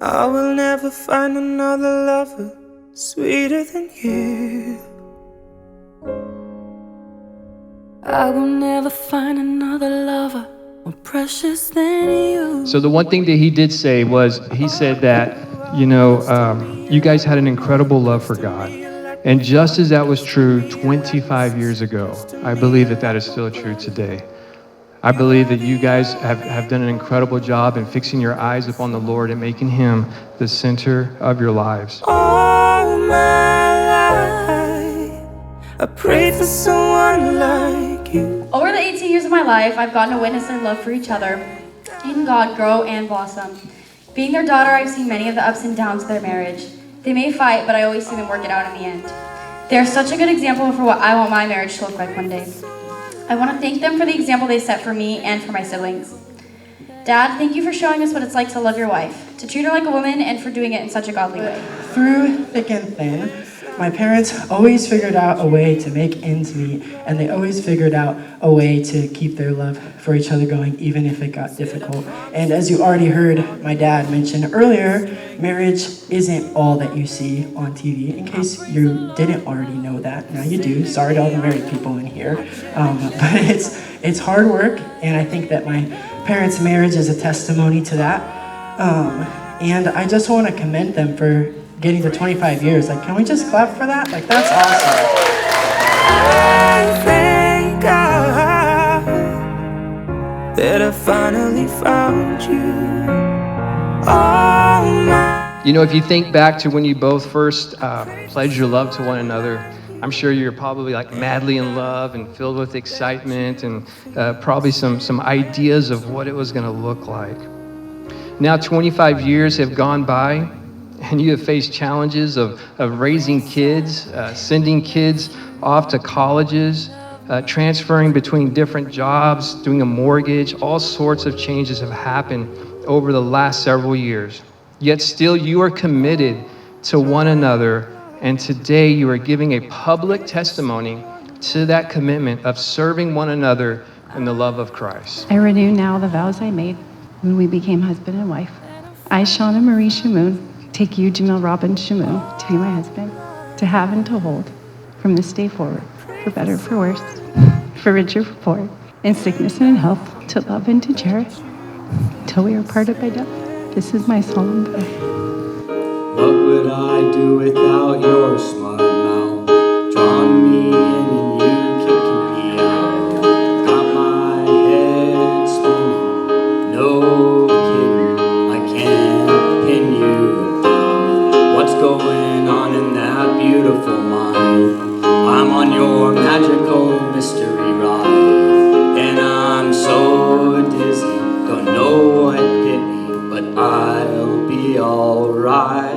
I will never find another lover sweeter than you. I will never find another lover more precious than you. So the one thing that he did say was, he said that, you guys had an incredible love for God. And just as that was true 25 years ago, I believe that that is still true today. I believe that you guys have done an incredible job in fixing your eyes upon the Lord and making him the center of your lives. All my life, I prayed for someone like you. Over the 18 years of my life, I've gotten to witness their love for each other, in God, grow and blossom. Being their daughter, I've seen many of the ups and downs of their marriage. They may fight, but I always see them work it out in the end. They are such a good example for what I want my marriage to look like one day. I want to thank them for the example they set for me and for my siblings. Dad, thank you for showing us what it's like to love your wife, to treat her like a woman, and for doing it in such a godly way. Through thick and thin, my parents always figured out a way to make ends meet, and they always figured out a way to keep their love for each other going, even if it got difficult. And as you already heard my dad mention earlier, marriage isn't all that you see on TV. In case you didn't already know that, now you do. Sorry to all the married people in here. But it's hard work, and I think that my parents' marriage is a testimony to that. And I just want to commend them for getting to 25 years. Like, can we just clap for that? Like, that's awesome. I thank God that I finally found you. Oh my. If you think back to when you both first pledged your love to one another, I'm sure you're probably like madly in love and filled with excitement and probably some ideas of what it was going to look like. Now 25 years have gone by, and you have faced challenges of raising kids, sending kids off to colleges, transferring between different jobs, doing a mortgage. All sorts of changes have happened over the last several years. Yet still you are committed to one another, and today you are giving a public testimony to that commitment of serving one another in the love of Christ. I renew now the vows I made when we became husband and wife. I, Shaunna Marie Shamoon, take you, Jamil Robin Shamoon, to be my husband, to have and to hold, from this day forward, for better, for worse, for richer, for poor, in sickness and in health, to love and to cherish, till we are parted by death. This is my solemn vow. What would I do without your smart mouth? Drawing me in and you kicking me out. Got my head spinning, no kidding, I can't pin you down. What's going on in that beautiful mind? I'm on your magical mystery ride, and I'm so dizzy, don't know what hit me, but I'll be alright.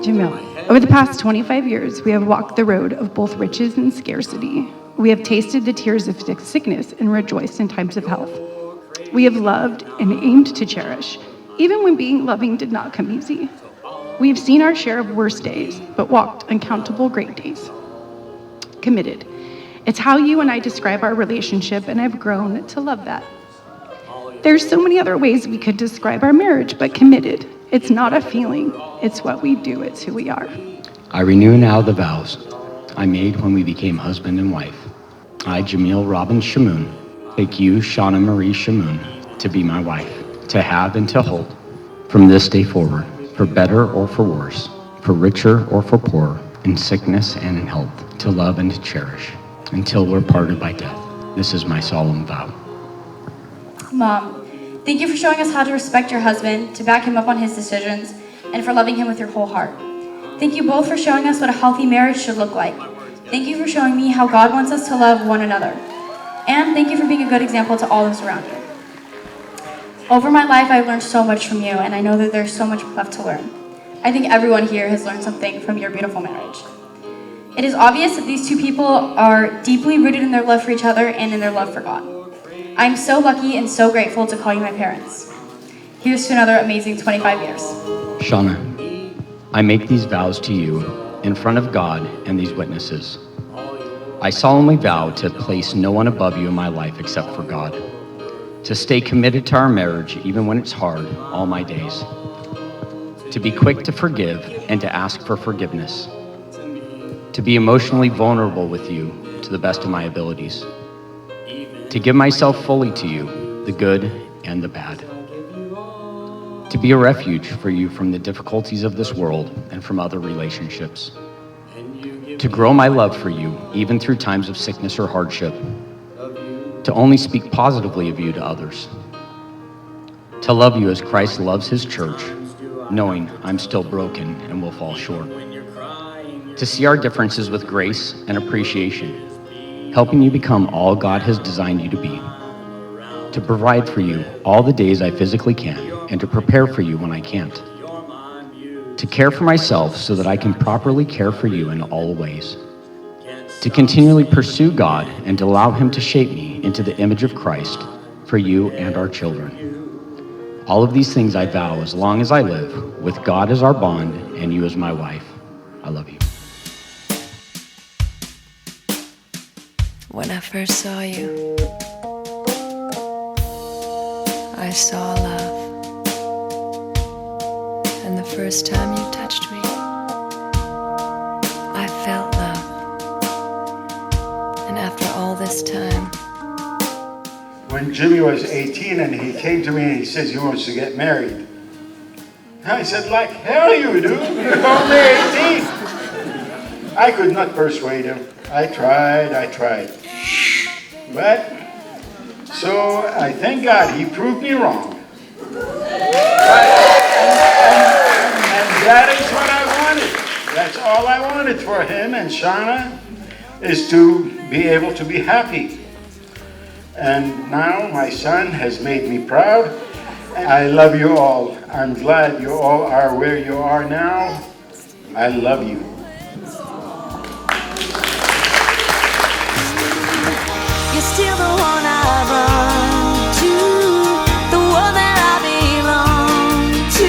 Jamil, over the past 25 years, we have walked the road of both riches and scarcity. We have tasted the tears of sickness and rejoiced in times of health. We have loved and aimed to cherish, even when being loving did not come easy. We have seen our share of worse days, but walked uncountable great days. Committed. It's how you and I describe our relationship, and I've grown to love that. There's so many other ways we could describe our marriage, but committed. It's not a feeling, it's what we do, it's who we are. I renew now the vows I made when we became husband and wife. I, Jamil Robin Shamoon, take you, Shaunna Marie Shamoon, to be my wife, to have and to hold, from this day forward, for better or for worse, for richer or for poorer, in sickness and in health, to love and to cherish, until we're parted by death. This is my solemn vow. Mom, thank you for showing us how to respect your husband, to back him up on his decisions, and for loving him with your whole heart. Thank you both for showing us what a healthy marriage should look like. Thank you for showing me how God wants us to love one another. And thank you for being a good example to all those around you. Over my life, I've learned so much from you, and I know that there's so much left to learn. I think everyone here has learned something from your beautiful marriage. It is obvious that these two people are deeply rooted in their love for each other and in their love for God. I'm so lucky and so grateful to call you my parents. Here's to another amazing 25 years. Shaunna, I make these vows to you in front of God and these witnesses. I solemnly vow to place no one above you in my life except for God, to stay committed to our marriage even when it's hard all my days, to be quick to forgive and to ask for forgiveness, to be emotionally vulnerable with you to the best of my abilities, to give myself fully to you, the good and the bad, to be a refuge for you from the difficulties of this world and from other relationships, to grow my love for you even through times of sickness or hardship, to only speak positively of you to others, to love you as Christ loves his church, knowing I'm still broken and will fall short, to see our differences with grace and appreciation, helping you become all God has designed you to be, to provide for you all the days I physically can, and to prepare for you when I can't, to care for myself so that I can properly care for you in all ways, to continually pursue God and to allow him to shape me into the image of Christ for you and our children. All of these things I vow as long as I live, with God as our bond and you as my wife. I love you. When I first saw you, I saw love. And the first time you touched me, I felt love. And after all this time, when Jimmy was 18 and he came to me and he says he wants to get married, I said, like hell you do, you're only 18. I could not persuade him. I tried. But, so I thank God he proved me wrong. And that is what I wanted. That's all I wanted for him and Shaunna, is to be able to be happy. And now my son has made me proud. I love you all. I'm glad you all are where you are now. I love you. you're still the one I run to, the one that I belong to.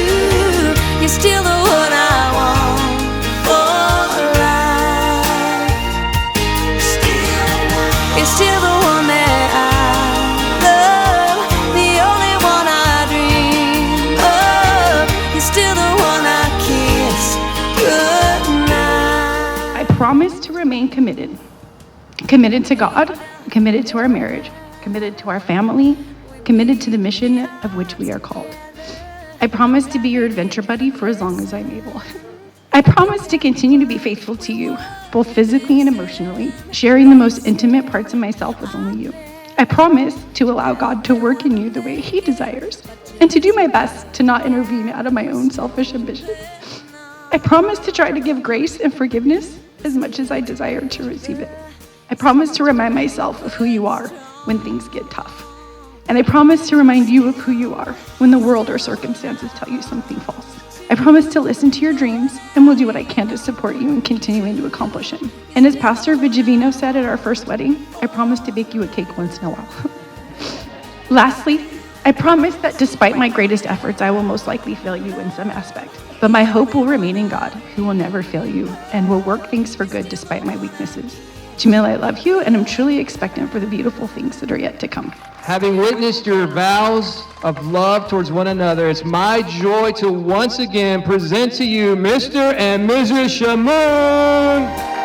You're still the one I want for life. You're still the one that I love, the only one I dream of. You're still the one I kiss goodnight. I promise to remain committed to God, committed to our marriage, committed to our family, committed to the mission of which we are called. I promise to be your adventure buddy for as long as I'm able. I promise to continue to be faithful to you, both physically and emotionally, sharing the most intimate parts of myself with only you. I promise to allow God to work in you the way he desires, and to do my best to not intervene out of my own selfish ambition. I promise to try to give grace and forgiveness as much as I desire to receive it. I promise to remind myself of who you are when things get tough. And I promise to remind you of who you are when the world or circumstances tell you something false. I promise to listen to your dreams and will do what I can to support you in continuing to accomplish them. And as Pastor Vigivino said at our first wedding, I promise to bake you a cake once in a while. Lastly, I promise that despite my greatest efforts, I will most likely fail you in some aspect. But my hope will remain in God, who will never fail you and will work things for good despite my weaknesses. Jamil, I love you, and I'm truly expectant for the beautiful things that are yet to come. Having witnessed your vows of love towards one another, it's my joy to once again present to you Mr. and Mrs. Shamoon.